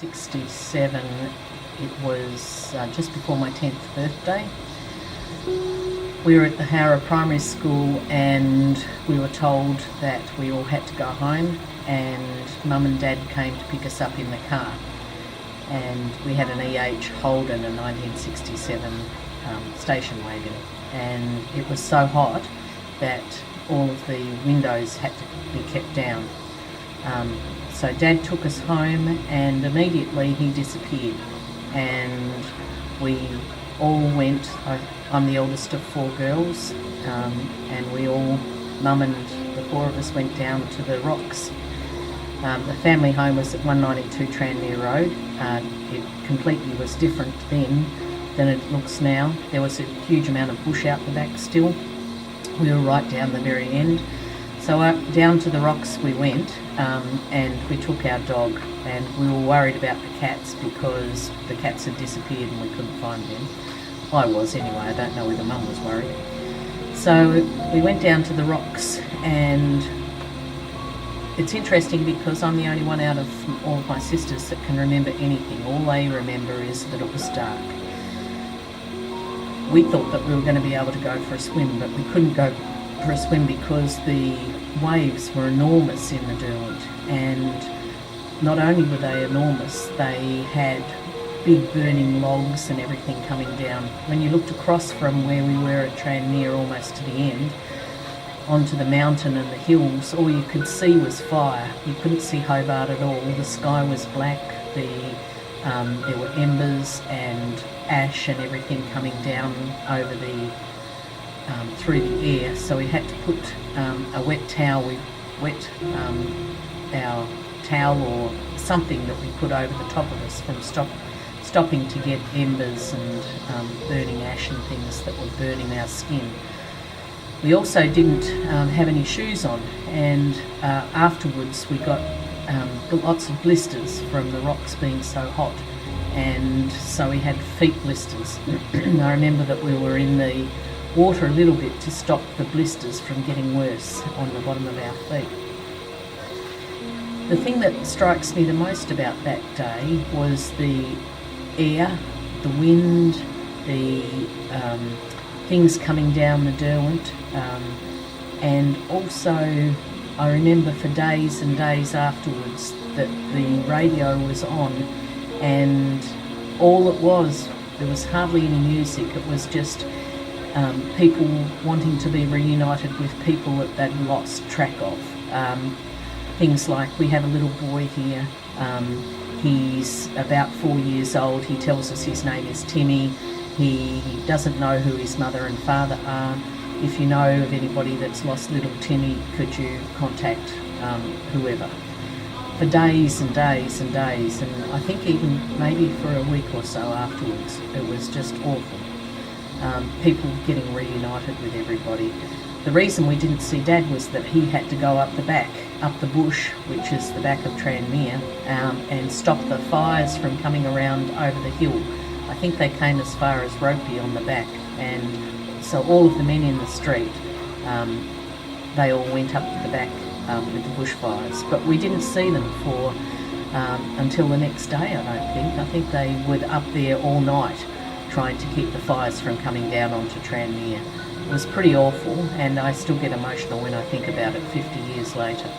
1967, it was just before my 10th birthday. We were at the Howrah Primary School and we were told that we all had to go home, and Mum and Dad came to pick us up in the car. And we had an EH Holden, a 1967 station wagon, and it was so hot that all of the windows had to be kept down. So Dad took us home and immediately he disappeared, and we all went. I'm the eldest of 4 girls, and we all, Mum and the 4 of us, went down to the rocks. The family home was at 192 Tranmere Road. It completely was different then than it looks now. There was a huge amount of bush out the back still. We were right down the very end. So down to the rocks we went, and we took our dog, and we were worried about the cats because the cats had disappeared and we couldn't find them. I was anyway, I don't know whether Mum was worried. So we went down to the rocks, and it's interesting because I'm the only one out of all of my sisters that can remember anything. All they remember is that it was dark. We thought that we were going to be able to go for a swim, but we couldn't go for a swim because the waves were enormous in the Derwent, and not only were they enormous, they had big burning logs and everything coming down. When you looked across from where we were at Tranmere almost to the end, onto the mountain and the hills, all you could see was fire. You couldn't see Hobart at all. The sky was black. There were embers and ash and everything coming down over through the air. So we had to put a wet towel. We wet our towel or something that we put over the top of us from stopping to get embers and burning ash and things that were burning our skin. We also didn't have any shoes on, and afterwards we got lots of blisters from the rocks being so hot, and so we had feet blisters. I remember that we were in the water a little bit to stop the blisters from getting worse on the bottom of our feet. The thing that strikes me the most about that day was the air, the wind, the things coming down the Derwent, and also I remember for days and days afterwards that the radio was on, and all it was, there was hardly any music. It was just people wanting to be reunited with people that they'd lost track of. Things like, we have a little boy here, he's about 4 years old, he tells us his name is Timmy, he doesn't know who his mother and father are. If you know of anybody that's lost little Timmy, could you contact whoever? For days and days and days, and I think even maybe for a week or so afterwards, it was just awful. People getting reunited with everybody. The reason we didn't see Dad was that he had to go up the back, up the bush, which is the back of Tranmere, and stop the fires from coming around over the hill. I think they came as far as Ropey on the back, and so all of the men in the street, they all went up to the back with the bushfires. But we didn't see them for until the next day, I don't think. I think they were up there all night trying to keep the fires from coming down onto Tranmere. It was pretty awful, and I still get emotional when I think about it 50 years later.